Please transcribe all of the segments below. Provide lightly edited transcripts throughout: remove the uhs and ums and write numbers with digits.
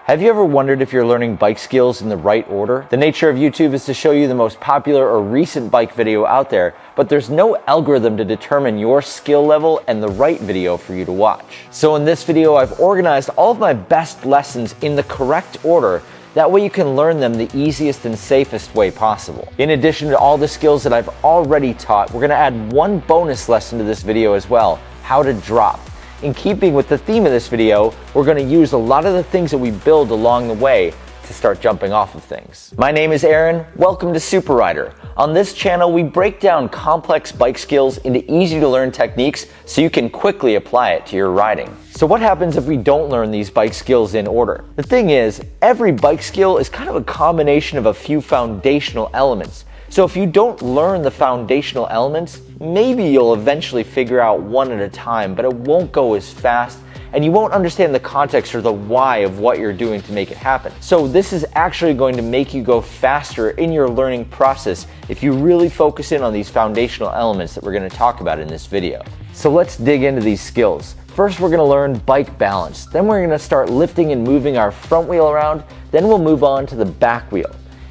Have you ever wondered if you're learning bike skills in the right order? The nature of YouTube is to show you the most popular or recent bike video out there, but there's no algorithm to determine your skill level and the right video for you to watch. So in this video, I've organized all of my best lessons in the correct order. That way you can learn them the easiest and safest way possible. In addition to all the skills that I've already taught, we're gonna add one bonus lesson to this video as well, how to drop. In keeping with the theme of this video, we're going to use a lot of the things that we build along the way to start jumping off of things. My name is Aaron. Welcome to Super Rider. On this channel, we break down complex bike skills into easy to learn techniques so you can quickly apply it to your riding. So what happens if we don't learn these bike skills in order? The thing is, every bike skill is kind of a combination of a few foundational elements. So if you don't learn the foundational elements, maybe you'll eventually figure out one at a time, but it won't go as fast and you won't understand the context or the why of what you're doing to make it happen. So this is actually going to make you go faster in your learning process if you really focus in on these foundational elements that we're going to talk about in this video. So let's dig into these skills. First, we're going to learn bike balance. Then we're going to start lifting and moving our front wheel around. Then we'll move on to the back wheel.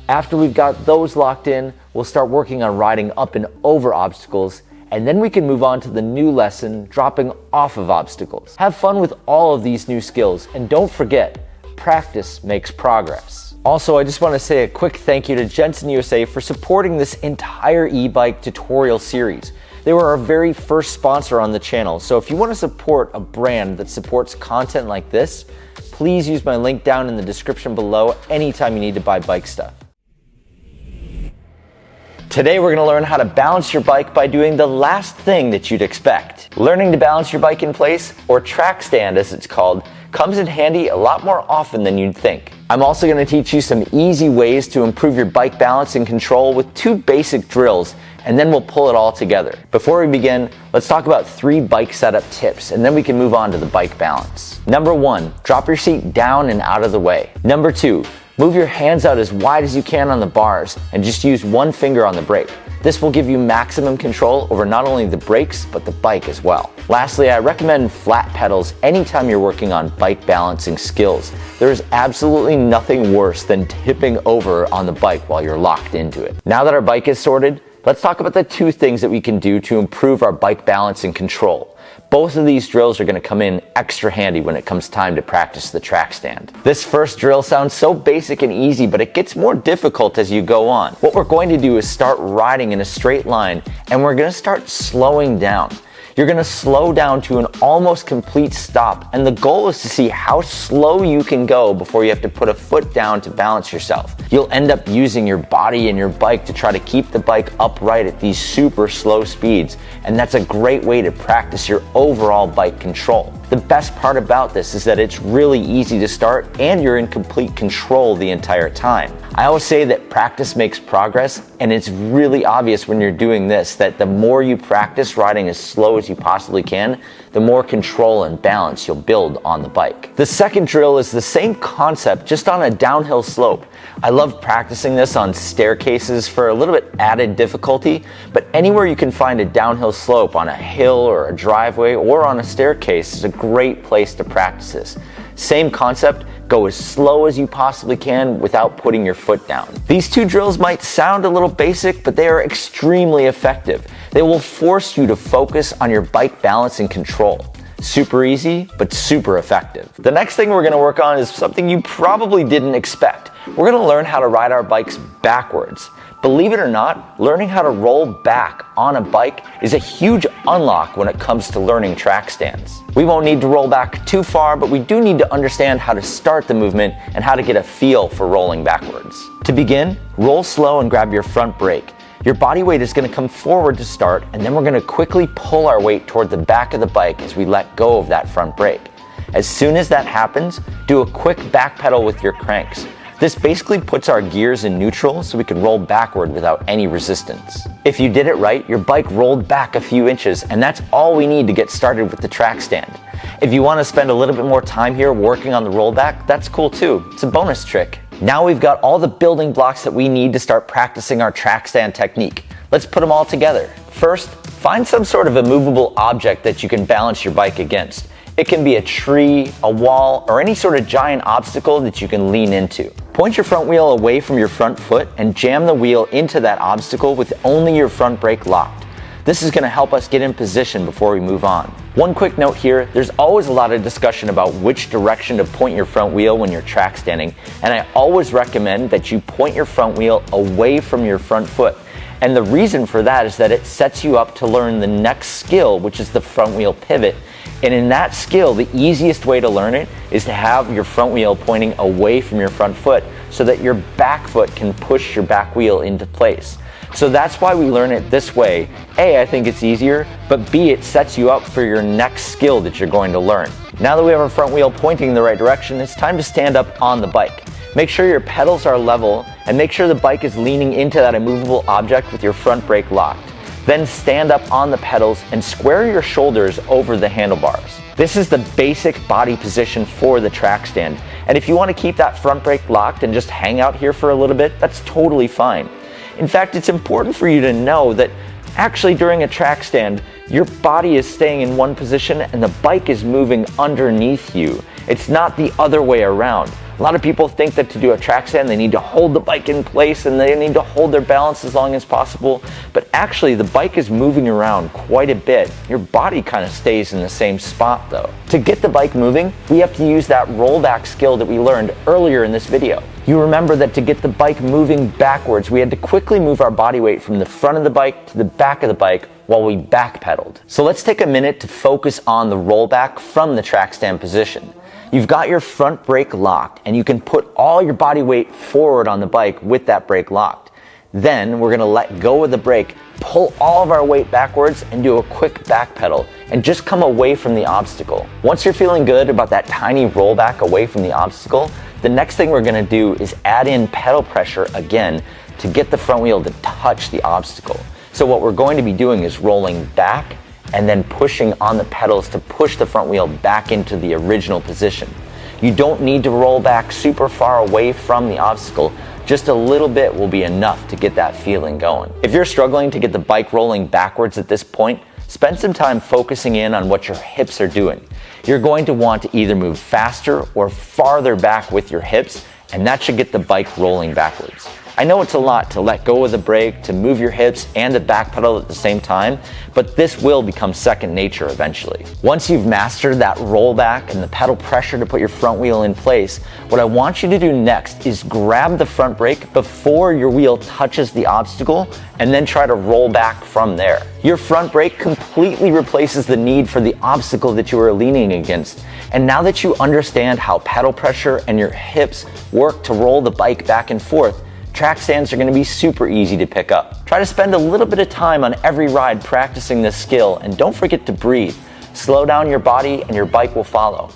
After we've got those locked in, we'll start working on riding up and over obstacles, and then we can move on to the new lesson, dropping off of obstacles. Have fun with all of these new skills, and don't forget, practice makes progress. Also, I just want to say a quick thank you to Jensen USA for supporting this entire e-bike tutorial series. They were our very first sponsor on the channel, so if you want to support a brand that supports content like this, please use my link down in the description below anytime you need to buy bike stuff. Today we're going to learn how to balance your bike by doing the last thing that you'd expect. Learning to balance your bike in place, or track stand as it's called, comes in handy a lot more often than you'd think. I'm also going to teach you some easy ways to improve your bike balance and control with two basic drills, and then we'll pull it all together. Before we begin, let's talk about 3 bike setup tips, and then we can move on to the bike balance. Number 1, drop your seat down and out of the way. Number 2, move your hands out as wide as you can on the bars and just use one finger on the brake. This will give you maximum control over not only the brakes, but the bike as well. Lastly, I recommend flat pedals anytime you're working on bike balancing skills. There is absolutely nothing worse than tipping over on the bike while you're locked into it. Now that our bike is sorted, let's talk about the 2 things that we can do to improve our bike balance and control. Both of these drills are going to come in extra handy when it comes time to practice the track stand. This first drill sounds so basic and easy, but it gets more difficult as you go on. What we're going to do is start riding in a straight line, and we're going to start slowing down. You're going to slow down to an almost complete stop, and the goal is to see how slow you can go before you have to put a foot down to balance yourself. You'll end up using your body and your bike to try to keep the bike upright at these super slow speeds, and that's a great way to practice your overall bike control. The best part about this is that it's really easy to start and you're in complete control the entire time. I always say that practice makes progress, and it's really obvious when you're doing this that the more you practice riding as slow as you possibly can, the more control and balance you'll build on the bike. The second drill is the same concept, just on a downhill slope. I love practicing this on staircases for a little bit added difficulty, but anywhere you can find a downhill slope on a hill or a driveway or on a staircase is a great place to practice this. Same concept, go as slow as you possibly can without putting your foot down. These 2 drills might sound a little basic, but they are extremely effective. They will force you to focus on your bike balance and control. Super easy, but super effective. The next thing we're going to work on is something you probably didn't expect. We're going to learn how to ride our bikes backwards. Believe it or not, learning how to roll back on a bike is a huge unlock when it comes to learning track stands. We won't need to roll back too far, but we do need to understand how to start the movement and how to get a feel for rolling backwards. To begin, roll slow and grab your front brake. Your body weight is going to come forward to start, and then we're going to quickly pull our weight toward the back of the bike as we let go of that front brake. As soon as that happens, do a quick back pedal with your cranks. This basically puts our gears in neutral so we can roll backward without any resistance. If you did it right, your bike rolled back a few inches, and that's all we need to get started with the track stand. If you want to spend a little bit more time here working on the rollback, that's cool too. It's a bonus trick. Now we've got all the building blocks that we need to start practicing our track stand technique. Let's put them all together. First, find some sort of immovable object that you can balance your bike against. It can be a tree, a wall, or any sort of giant obstacle that you can lean into. Point your front wheel away from your front foot and jam the wheel into that obstacle with only your front brake locked. This is going to help us get in position before we move on. One quick note here, there's always a lot of discussion about which direction to point your front wheel when you're track standing, and I always recommend that you point your front wheel away from your front foot. And the reason for that is that it sets you up to learn the next skill, which is the front wheel pivot. And in that skill, the easiest way to learn it is to have your front wheel pointing away from your front foot so that your back foot can push your back wheel into place. So that's why we learn it this way. A, I think it's easier, but B, it sets you up for your next skill that you're going to learn. Now that we have our front wheel pointing in the right direction, it's time to stand up on the bike. Make sure your pedals are level and make sure the bike is leaning into that immovable object with your front brake locked. Then stand up on the pedals and square your shoulders over the handlebars. This is the basic body position for the track stand. And if you want to keep that front brake locked and just hang out here for a little bit, that's totally fine. In fact, it's important for you to know that actually during a track stand, your body is staying in one position and the bike is moving underneath you. It's not the other way around. A lot of people think that to do a track stand, they need to hold the bike in place and they need to hold their balance as long as possible. But actually, the bike is moving around quite a bit. Your body kind of stays in the same spot though. To get the bike moving, we have to use that rollback skill that we learned earlier in this video. You remember that to get the bike moving backwards, we had to quickly move our body weight from the front of the bike to the back of the bike while we backpedaled. So let's take a minute to focus on the rollback from the track stand position. You've got your front brake locked and you can put all your body weight forward on the bike with that brake locked. Then we're going to let go of the brake, pull all of our weight backwards and do a quick back pedal and just come away from the obstacle. Once you're feeling good about that tiny rollback away from the obstacle, the next thing we're going to do is add in pedal pressure again to get the front wheel to touch the obstacle. So what we're going to be doing is rolling back and then pushing on the pedals to push the front wheel back into the original position. You don't need to roll back super far away from the obstacle. Just a little bit will be enough to get that feeling going. If you're struggling to get the bike rolling backwards at this point, spend some time focusing in on what your hips are doing. You're going to want to either move faster or farther back with your hips, and that should get the bike rolling backwards. I know it's a lot to let go of the brake, to move your hips and to back pedal at the same time, but this will become second nature eventually. Once you've mastered that rollback and the pedal pressure to put your front wheel in place, what I want you to do next is grab the front brake before your wheel touches the obstacle and then try to roll back from there. Your front brake completely replaces the need for the obstacle that you are leaning against. And now that you understand how pedal pressure and your hips work to roll the bike back and forth, track stands are going to be super easy to pick up. Try to spend a little bit of time on every ride practicing this skill, and don't forget to breathe. Slow down your body and your bike will follow.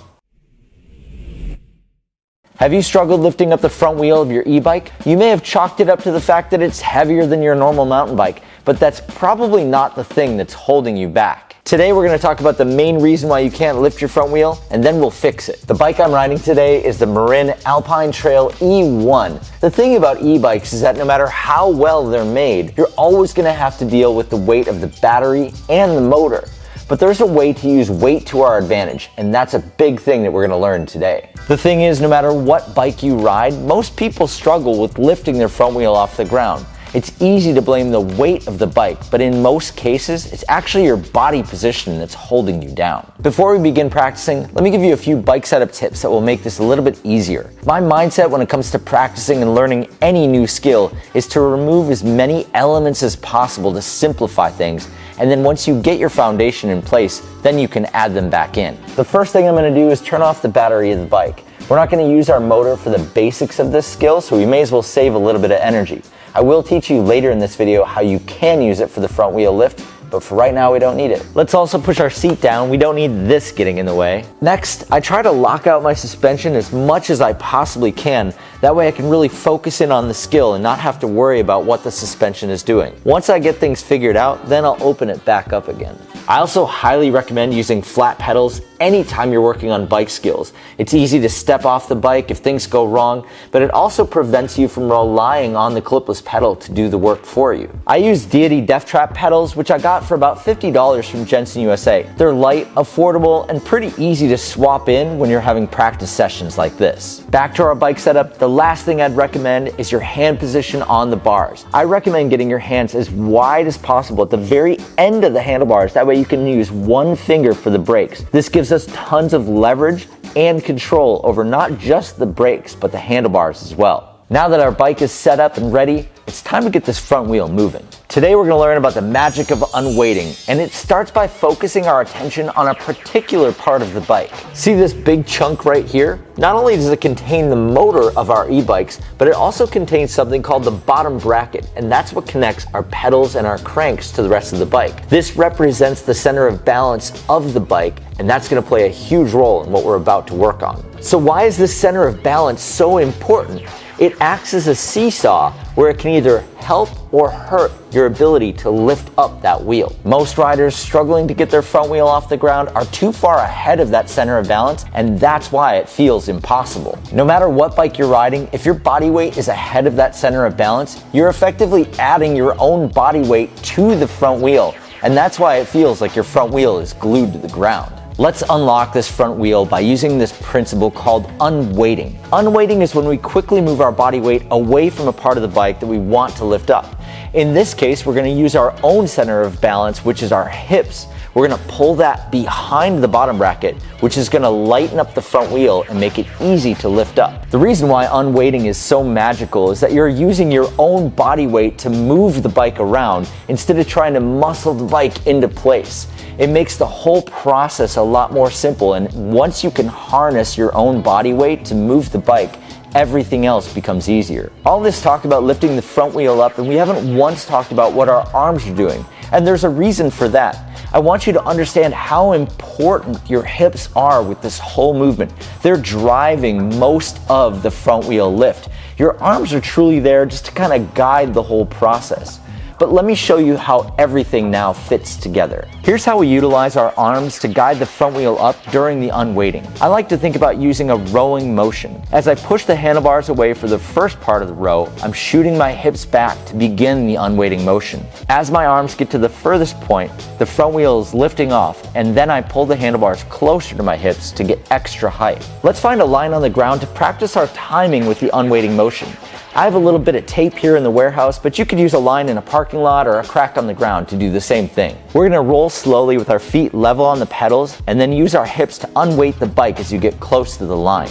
Have you struggled lifting up the front wheel of your e-bike? You may have chalked it up to the fact that it's heavier than your normal mountain bike, but that's probably not the thing that's holding you back. Today we're going to talk about the main reason why you can't lift your front wheel, and then we'll fix it. The bike I'm riding today is the Marin Alpine Trail E1. The thing about e-bikes is that no matter how well they're made, you're always going to have to deal with the weight of the battery and the motor. But there's a way to use weight to our advantage, and that's a big thing that we're going to learn today. The thing is, no matter what bike you ride, most people struggle with lifting their front wheel off the ground. It's easy to blame the weight of the bike, but in most cases, it's actually your body position that's holding you down. Before we begin practicing, let me give you a few bike setup tips that will make this a little bit easier. My mindset when it comes to practicing and learning any new skill is to remove as many elements as possible to simplify things, and then once you get your foundation in place, then you can add them back in. The first thing I'm going to do is turn off the battery of the bike. We're not going to use our motor for the basics of this skill, so we may as well save a little bit of energy. I will teach you later in this video how you can use it for the front wheel lift, but for right now we don't need it. Let's also push our seat down. We don't need this getting in the way. Next, I try to lock out my suspension as much as I possibly can. That way I can really focus in on the skill and not have to worry about what the suspension is doing. Once I get things figured out, then I'll open it back up again. I also highly recommend using flat pedals anytime you're working on bike skills. It's easy to step off the bike if things go wrong, but it also prevents you from relying on the clipless pedal to do the work for you. I use Deity Death Trap pedals, which I got for about $50 from Jensen USA. They're light, affordable, and pretty easy to swap in when you're having practice sessions like this. Back to our bike setup, the last thing I'd recommend is your hand position on the bars. I recommend getting your hands as wide as possible at the very end of the handlebars. That way you can use one finger for the brakes. This gives us tons of leverage and control over not just the brakes, but the handlebars as well. Now that our bike is set up and ready, it's time to get this front wheel moving. Today we're going to learn about the magic of unweighting, and it starts by focusing our attention on a particular part of the bike. See this big chunk right here? Not only does it contain the motor of our e-bikes, but it also contains something called the bottom bracket, and that's what connects our pedals and our cranks to the rest of the bike. This represents the center of balance of the bike, and that's going to play a huge role in what we're about to work on. So why is this center of balance so important? It acts as a seesaw where it can either help or hurt your ability to lift up that wheel. Most riders struggling to get their front wheel off the ground are too far ahead of that center of balance, and that's why it feels impossible. No matter what bike you're riding, if your body weight is ahead of that center of balance, you're effectively adding your own body weight to the front wheel, and that's why it feels like your front wheel is glued to the ground. Let's unlock this front wheel by using this principle called unweighting. Unweighting is when we quickly move our body weight away from a part of the bike that we want to lift up. In this case, we're going to use our own center of balance, which is our hips. We're going to pull that behind the bottom bracket, which is going to lighten up the front wheel and make it easy to lift up. The reason why unweighting is so magical is that you're using your own body weight to move the bike around instead of trying to muscle the bike into place. It makes the whole process a lot more simple, and once you can harness your own body weight to move the bike, everything else becomes easier. All this talk about lifting the front wheel up, and we haven't once talked about what our arms are doing, and there's a reason for that. I want you to understand how important your hips are with this whole movement. They're driving most of the front wheel lift. Your arms are truly there just to kind of guide the whole process. But let me show you how everything now fits together. Here's how we utilize our arms to guide the front wheel up during the unweighting. I like to think about using a rowing motion. As I push the handlebars away for the first part of the row, I'm shooting my hips back to begin the unweighting motion. As my arms get to the furthest point, the front wheel is lifting off, and then I pull the handlebars closer to my hips to get extra height. Let's find a line on the ground to practice our timing with the unweighting motion. I have a little bit of tape here in the warehouse, but you could use a line in a parking lot or a crack on the ground to do the same thing. We're going to roll slowly with our feet level on the pedals and then use our hips to unweight the bike as you get close to the line.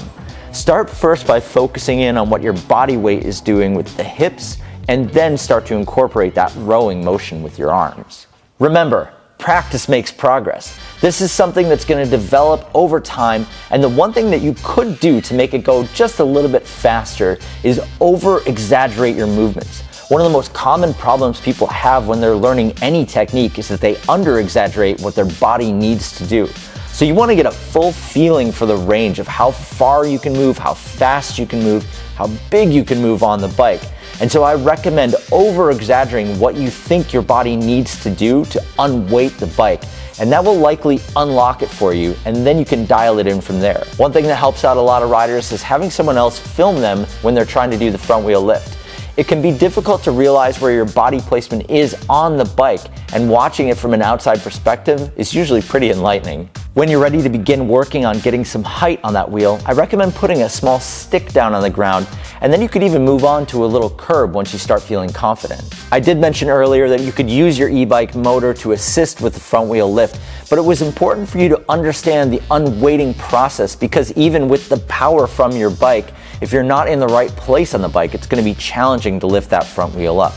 Start first by focusing in on what your body weight is doing with the hips, and then start to incorporate that rowing motion with your arms. Remember, practice makes progress. This is something that's going to develop over time, and the one thing that you could do to make it go just a little bit faster is over-exaggerate your movements. One of the most common problems people have when they're learning any technique is that they under-exaggerate what their body needs to do. So you want to get a full feeling for the range of how far you can move, how fast you can move, how big you can move on the bike. And so I recommend over-exaggerating what you think your body needs to do to unweight the bike. And that will likely unlock it for you, and then you can dial it in from there. One thing that helps out a lot of riders is having someone else film them when they're trying to do the front wheel lift. It can be difficult to realize where your body placement is on the bike, and watching it from an outside perspective is usually pretty enlightening. When you're ready to begin working on getting some height on that wheel, I recommend putting a small stick down on the ground, and then you could even move on to a little curb once you start feeling confident. I did mention earlier that you could use your e-bike motor to assist with the front wheel lift, but it was important for you to understand the unweighting process, because even with the power from your bike, if you're not in the right place on the bike, it's going to be challenging to lift that front wheel up.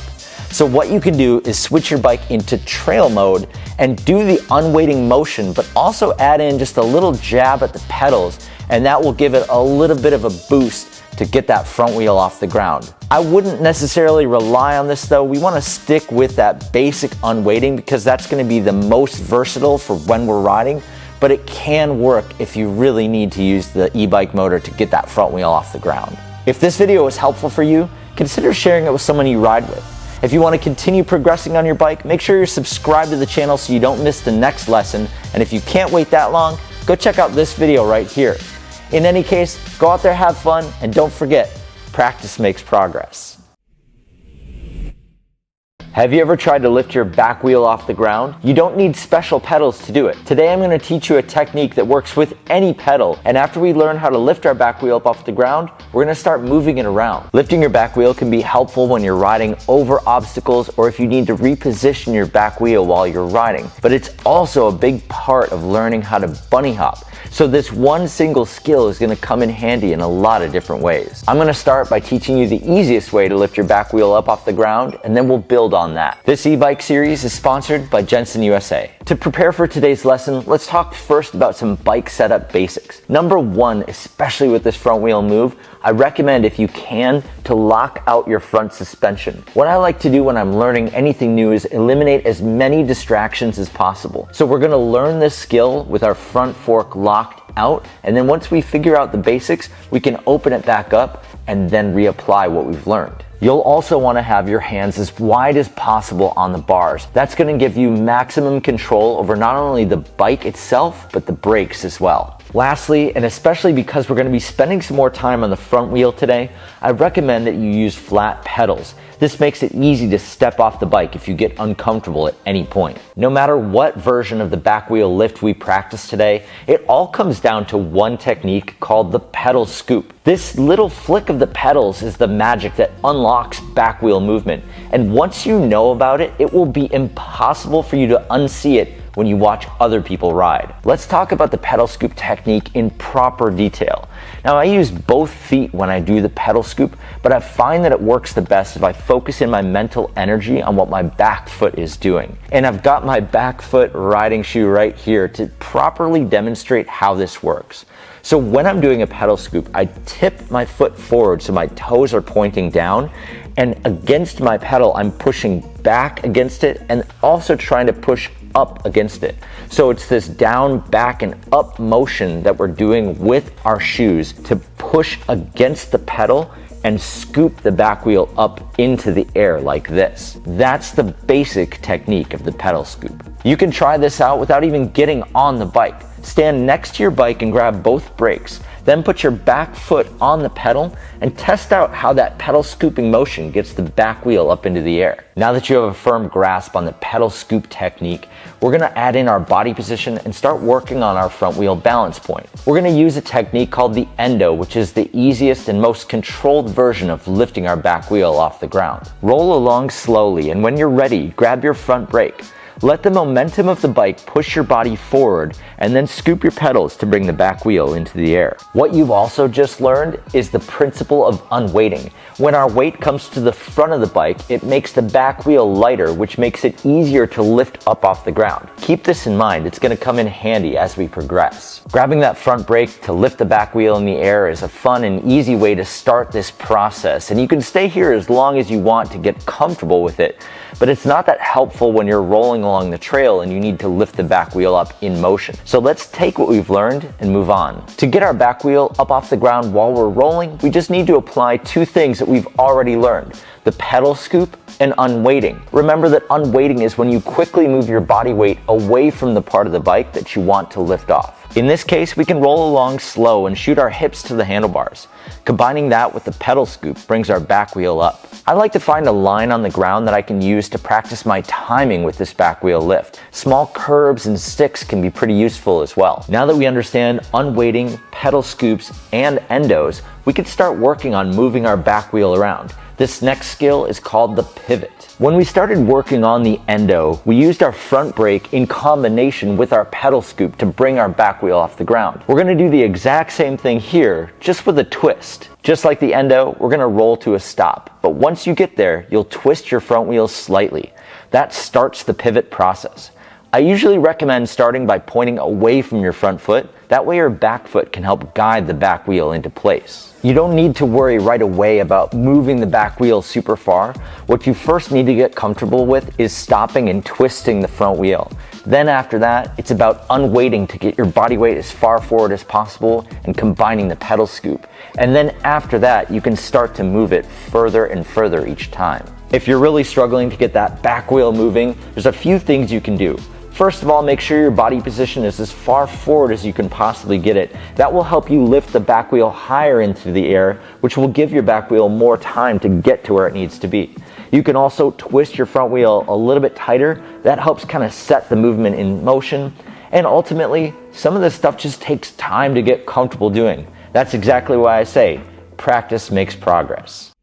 So what you can do is switch your bike into trail mode and do the unweighting motion, but also add in just a little jab at the pedals, and that will give it a little bit of a boost to get that front wheel off the ground. I wouldn't necessarily rely on this though. We want to stick with that basic unweighting because that's going to be the most versatile for when we're riding, but it can work if you really need to use the e-bike motor to get that front wheel off the ground. If this video was helpful for you, consider sharing it with someone you ride with. If you want to continue progressing on your bike, make sure you're subscribed to the channel so you don't miss the next lesson. And if you can't wait that long, go check out this video right here. In any case, go out there, have fun, and don't forget, practice makes progress. Have you ever tried to lift your back wheel off the ground? You don't need special pedals to do it. Today I'm going to teach you a technique that works with any pedal, and after we learn how to lift our back wheel up off the ground, we're going to start moving it around. Lifting your back wheel can be helpful when you're riding over obstacles or if you need to reposition your back wheel while you're riding, but it's also a big part of learning how to bunny hop. So this one single skill is going to come in handy in a lot of different ways. I'm going to start by teaching you the easiest way to lift your back wheel up off the ground, and then we'll build on that. This e-bike series is sponsored by Jensen USA. To prepare for today's lesson, let's talk first about some bike setup basics. Number one, especially with this front wheel move, I recommend, if you can, to lock out your front suspension. What I like to do when I'm learning anything new is eliminate as many distractions as possible. So we're going to learn this skill with our front fork locked out, and then once we figure out the basics, we can open it back up and then reapply what we've learned. You'll also want to have your hands as wide as possible on the bars. That's going to give you maximum control over not only the bike itself, but the brakes as well. Lastly, and especially because we're going to be spending some more time on the front wheel today, I recommend that you use flat pedals. This makes it easy to step off the bike if you get uncomfortable at any point. No matter what version of the back wheel lift we practice today, it all comes down to one technique called the pedal scoop. This little flick of the pedals is the magic that unlocks back wheel movement. And once you know about it, it will be impossible for you to unsee it when you watch other people ride. Let's talk about the pedal scoop technique in proper detail. Now, I use both feet when I do the pedal scoop, but I find that it works the best if I focus in my mental energy on what my back foot is doing. And I've got my back foot riding shoe right here to properly demonstrate how this works. So when I'm doing a pedal scoop, I tip my foot forward so my toes are pointing down, and against my pedal, I'm pushing back against it and also trying to push up against it. So it's this down, back, and up motion that we're doing with our shoes to push against the pedal and scoop the back wheel up into the air like this. That's the basic technique of the pedal scoop. You can try this out without even getting on the bike. Stand next to your bike and grab both brakes. Then put your back foot on the pedal and test out how that pedal scooping motion gets the back wheel up into the air. Now that you have a firm grasp on the pedal scoop technique, we're going to add in our body position and start working on our front wheel balance point. We're going to use a technique called the endo, which is the easiest and most controlled version of lifting our back wheel off the ground. Roll along slowly, and when you're ready, grab your front brake. Let the momentum of the bike push your body forward, and then scoop your pedals to bring the back wheel into the air. What you've also just learned is the principle of unweighting. When our weight comes to the front of the bike, it makes the back wheel lighter, which makes it easier to lift up off the ground. Keep this in mind, it's going to come in handy as we progress. Grabbing that front brake to lift the back wheel in the air is a fun and easy way to start this process, and you can stay here as long as you want to get comfortable with it. But it's not that helpful when you're rolling along the trail and you need to lift the back wheel up in motion. So let's take what we've learned and move on. To get our back wheel up off the ground while we're rolling, we just need to apply two things that we've already learned: the pedal scoop and unweighting. Remember that unweighting is when you quickly move your body weight away from the part of the bike that you want to lift off. In this case, we can roll along slow and shoot our hips to the handlebars. Combining that with the pedal scoop brings our back wheel up. I like to find a line on the ground that I can use to practice my timing with this back wheel lift. Small curbs and sticks can be pretty useful as well. Now that we understand unweighting, pedal scoops, and endos, we can start working on moving our back wheel around. This next skill is called the pivot. When we started working on the endo, we used our front brake in combination with our pedal scoop to bring our back wheel off the ground. We're going to do the exact same thing here, just with a twist. Just like the endo, we're going to roll to a stop. But once you get there, you'll twist your front wheel slightly. That starts the pivot process. I usually recommend starting by pointing away from your front foot. That way your back foot can help guide the back wheel into place. You don't need to worry right away about moving the back wheel super far. What you first need to get comfortable with is stopping and twisting the front wheel. Then after that, it's about unweighting to get your body weight as far forward as possible and combining the pedal scoop. And then after that, you can start to move it further and further each time. If you're really struggling to get that back wheel moving, there's a few things you can do. First of all, make sure your body position is as far forward as you can possibly get it. That will help you lift the back wheel higher into the air, which will give your back wheel more time to get to where it needs to be. You can also twist your front wheel a little bit tighter. That helps kind of set the movement in motion. And ultimately, some of this stuff just takes time to get comfortable doing. That's exactly why I say, practice makes progress.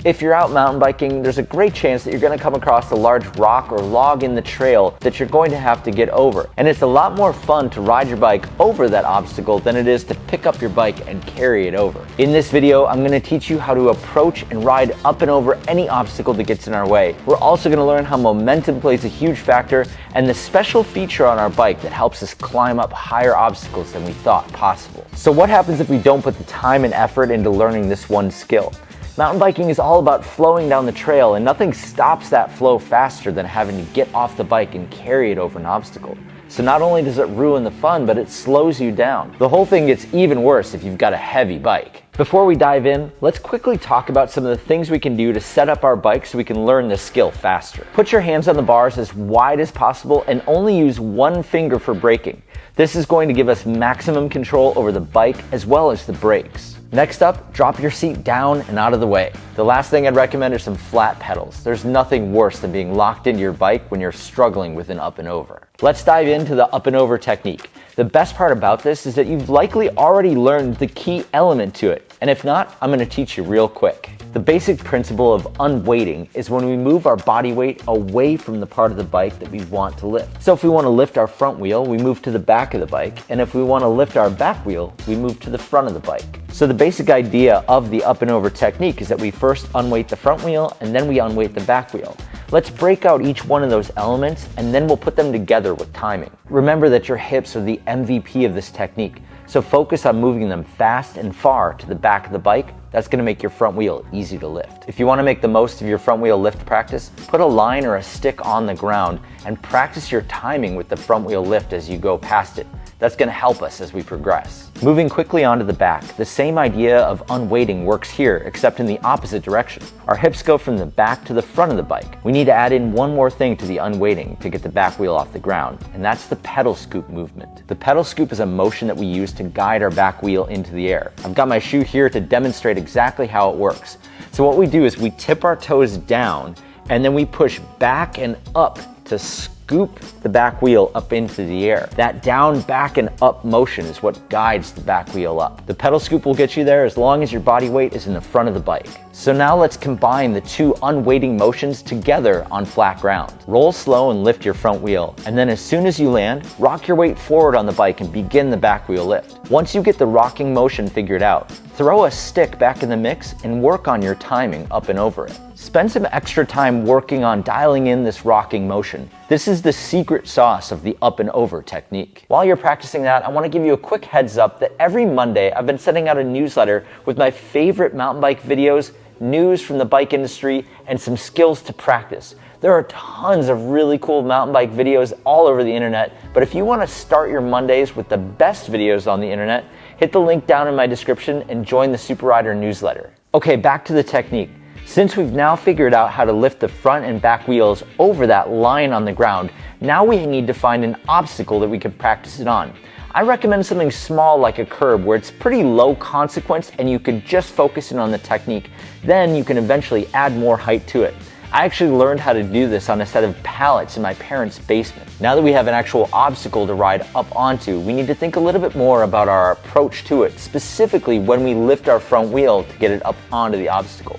If you're out mountain biking, there's a great chance that you're going to come across a large rock or log in the trail that you're going to have to get over. And it's a lot more fun to ride your bike over that obstacle than it is to pick up your bike and carry it over. In this video, I'm going to teach you how to approach and ride up and over any obstacle that gets in our way. We're also going to learn how momentum plays a huge factor and the special feature on our bike that helps us climb up higher obstacles than we thought possible. So what happens if we don't put the time and effort into learning this one skill? Mountain biking is all about flowing down the trail, and nothing stops that flow faster than having to get off the bike and carry it over an obstacle. So not only does it ruin the fun, but it slows you down. The whole thing gets even worse if you've got a heavy bike. Before we dive in, let's quickly talk about some of the things we can do to set up our bike so we can learn this skill faster. Put your hands on the bars as wide as possible and only use one finger for braking. This is going to give us maximum control over the bike as well as the brakes. Next up, drop your seat down and out of the way. The last thing I'd recommend are some flat pedals. There's nothing worse than being locked into your bike when you're struggling with an up and over. Let's dive into the up and over technique. The best part about this is that you've likely already learned the key element to it. And if not, I'm going to teach you real quick. The basic principle of unweighting is when we move our body weight away from the part of the bike that we want to lift. So if we want to lift our front wheel, we move to the back of the bike. And if we want to lift our back wheel, we move to the front of the bike. So the basic idea of the up and over technique is that we first unweight the front wheel and then we unweight the back wheel. Let's break out each one of those elements and then we'll put them together with timing. Remember that your hips are the MVP of this technique. So focus on moving them fast and far to the back of the bike. That's going to make your front wheel easy to lift. If you want to make the most of your front wheel lift practice, put a line or a stick on the ground and practice your timing with the front wheel lift as you go past it. That's going to help us as we progress. Moving quickly onto the back, the same idea of unweighting works here, except in the opposite direction. Our hips go from the back to the front of the bike. We need to add in one more thing to the unweighting to get the back wheel off the ground, and that's the pedal scoop movement. The pedal scoop is a motion that we use to guide our back wheel into the air. I've got my shoe here to demonstrate exactly how it works. So what we do is we tip our toes down, and then we push back and up to scoop the back wheel up into the air. That down, back, and up motion is what guides the back wheel up. The pedal scoop will get you there as long as your body weight is in the front of the bike. So now let's combine the two unweighting motions together on flat ground. Roll slow and lift your front wheel, and then as soon as you land, rock your weight forward on the bike and begin the back wheel lift. Once you get the rocking motion figured out, throw a stick back in the mix and work on your timing up and over it. Spend some extra time working on dialing in this rocking motion. This is the secret sauce of the up and over technique. While you're practicing that, I want to give you a quick heads up that every Monday I've been sending out a newsletter with my favorite mountain bike videos, news from the bike industry, and some skills to practice. There are tons of really cool mountain bike videos all over the internet, but if you want to start your Mondays with the best videos on the internet, hit the link down in my description and join the Super Rider newsletter. Okay, back to the technique. Since we've now figured out how to lift the front and back wheels over that line on the ground, now we need to find an obstacle that we can practice it on. I recommend something small like a curb where it's pretty low consequence and you can just focus in on the technique. Then you can eventually add more height to it. I actually learned how to do this on a set of pallets in my parents' basement. Now that we have an actual obstacle to ride up onto, we need to think a little bit more about our approach to it, specifically when we lift our front wheel to get it up onto the obstacle.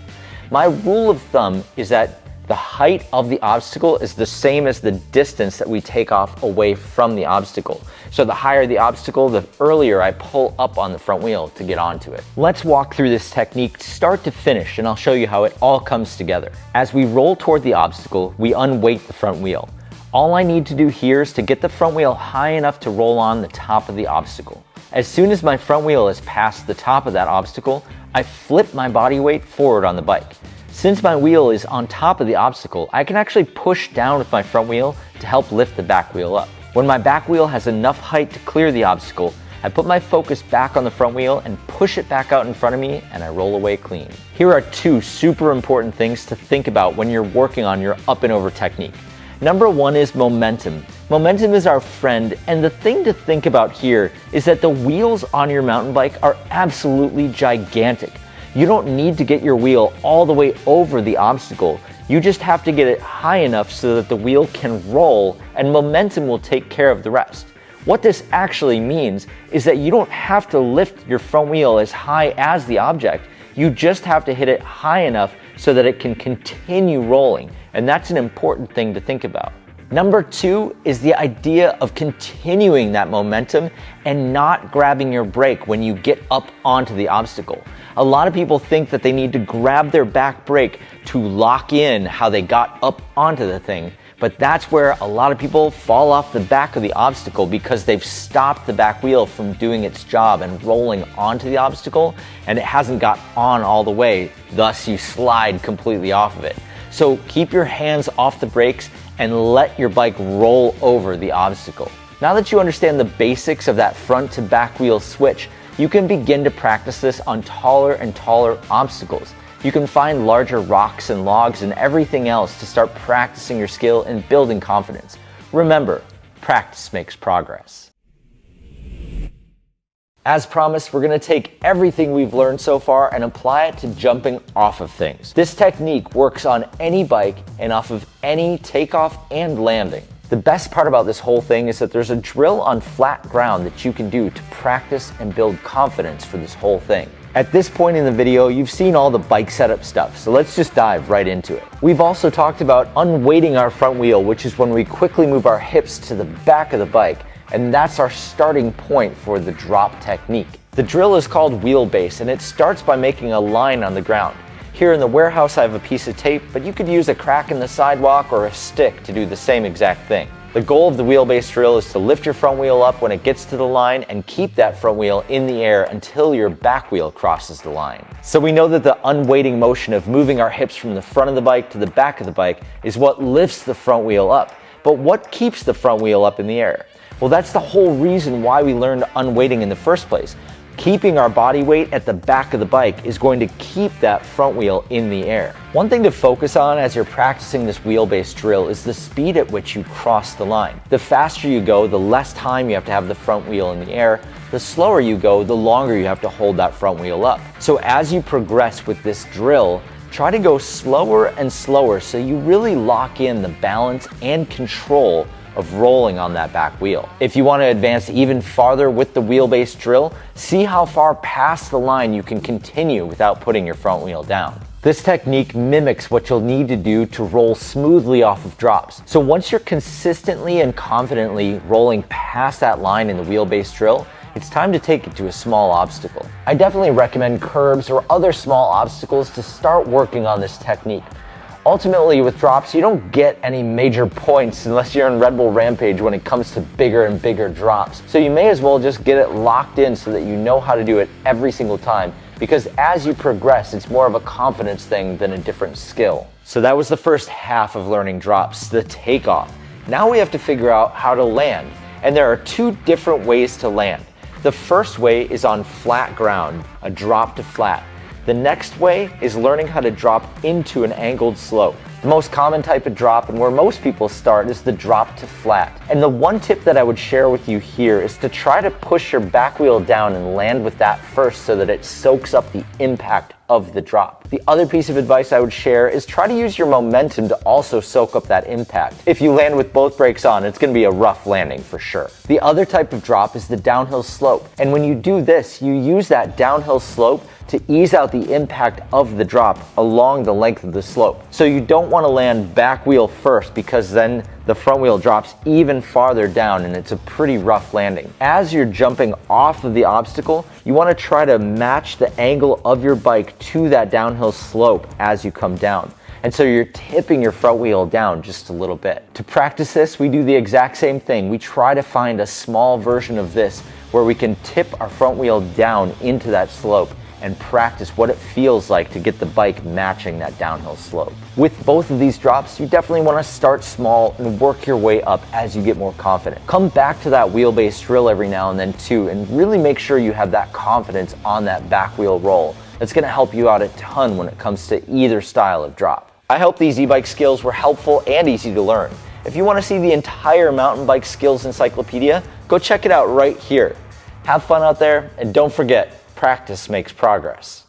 My rule of thumb is that the height of the obstacle is the same as the distance that we take off away from the obstacle. So the higher the obstacle, the earlier I pull up on the front wheel to get onto it. Let's walk through this technique start to finish and I'll show you how it all comes together. As we roll toward the obstacle, we unweight the front wheel. All I need to do here is to get the front wheel high enough to roll on the top of the obstacle. As soon as my front wheel is past the top of that obstacle, I flip my body weight forward on the bike. Since my wheel is on top of the obstacle, I can actually push down with my front wheel to help lift the back wheel up. When my back wheel has enough height to clear the obstacle, I put my focus back on the front wheel and push it back out in front of me and I roll away clean. Here are two super important things to think about when you're working on your up and over technique. Number one is momentum. Momentum is our friend, and the thing to think about here is that the wheels on your mountain bike are absolutely gigantic. You don't need to get your wheel all the way over the obstacle. You just have to get it high enough so that the wheel can roll, and momentum will take care of the rest. What this actually means is that you don't have to lift your front wheel as high as the object. You just have to hit it high enough so that it can continue rolling, and that's an important thing to think about. Number two is the idea of continuing that momentum and not grabbing your brake when you get up onto the obstacle. A lot of people think that they need to grab their back brake to lock in how they got up onto the thing, but that's where a lot of people fall off the back of the obstacle because they've stopped the back wheel from doing its job and rolling onto the obstacle, and it hasn't got on all the way, thus you slide completely off of it. So keep your hands off the brakes and let your bike roll over the obstacle. Now that you understand the basics of that front to back wheel switch, you can begin to practice this on taller and taller obstacles. You can find larger rocks and logs and everything else to start practicing your skill and building confidence. Remember, practice makes progress. As promised, we're going to take everything we've learned so far and apply it to jumping off of things. This technique works on any bike and off of any takeoff and landing. The best part about this whole thing is that there's a drill on flat ground that you can do to practice and build confidence for this whole thing. At this point in the video, you've seen all the bike setup stuff, so let's just dive right into it. We've also talked about unweighting our front wheel, which is when we quickly move our hips to the back of the bike, and that's our starting point for the drop technique. The drill is called wheelbase, and it starts by making a line on the ground. Here in the warehouse I have a piece of tape, but you could use a crack in the sidewalk or a stick to do the same exact thing. The goal of the wheelbase drill is to lift your front wheel up when it gets to the line and keep that front wheel in the air until your back wheel crosses the line. So we know that the unweighting motion of moving our hips from the front of the bike to the back of the bike is what lifts the front wheel up. But what keeps the front wheel up in the air? Well, that's the whole reason why we learned unweighting in the first place. Keeping our body weight at the back of the bike is going to keep that front wheel in the air. One thing to focus on as you're practicing this wheelbase drill is the speed at which you cross the line. The faster you go, the less time you have to have the front wheel in the air. The slower you go, the longer you have to hold that front wheel up. So as you progress with this drill, try to go slower and slower so you really lock in the balance and control of rolling on that back wheel. If you want to advance even farther with the wheelbase drill, see how far past the line you can continue without putting your front wheel down. This technique mimics what you'll need to do to roll smoothly off of drops. So once you're consistently and confidently rolling past that line in the wheelbase drill, it's time to take it to a small obstacle. I definitely recommend curbs or other small obstacles to start working on this technique. Ultimately, with drops, you don't get any major points unless you're in Red Bull Rampage when it comes to bigger and bigger drops. So you may as well just get it locked in so that you know how to do it every single time, because as you progress, it's more of a confidence thing than a different skill. So that was the first half of learning drops, the takeoff. Now we have to figure out how to land, and there are two different ways to land. The first way is on flat ground, a drop to flat. The next way is learning how to drop into an angled slope. The most common type of drop and where most people start is the drop to flat. And the one tip that I would share with you here is to try to push your back wheel down and land with that first so that it soaks up the impact of the drop. The other piece of advice I would share is try to use your momentum to also soak up that impact. If you land with both brakes on, it's going to be a rough landing for sure. The other type of drop is the downhill slope. And when you do this, you use that downhill slope to ease out the impact of the drop along the length of the slope. So you don't want to land back wheel first, because then the front wheel drops even farther down and it's a pretty rough landing. As you're jumping off of the obstacle, you want to try to match the angle of your bike to that downhill slope as you come down. And so you're tipping your front wheel down just a little bit. To practice this, we do the exact same thing. We try to find a small version of this where we can tip our front wheel down into that slope and practice what it feels like to get the bike matching that downhill slope. With both of these drops, you definitely want to start small and work your way up as you get more confident. Come back to that wheelbase drill every now and then too, and really make sure you have that confidence on that back wheel roll. That's going to help you out a ton when it comes to either style of drop. I hope these e-bike skills were helpful and easy to learn. If you want to see the entire mountain bike skills encyclopedia, go check it out right here. Have fun out there, and don't forget, practice makes progress.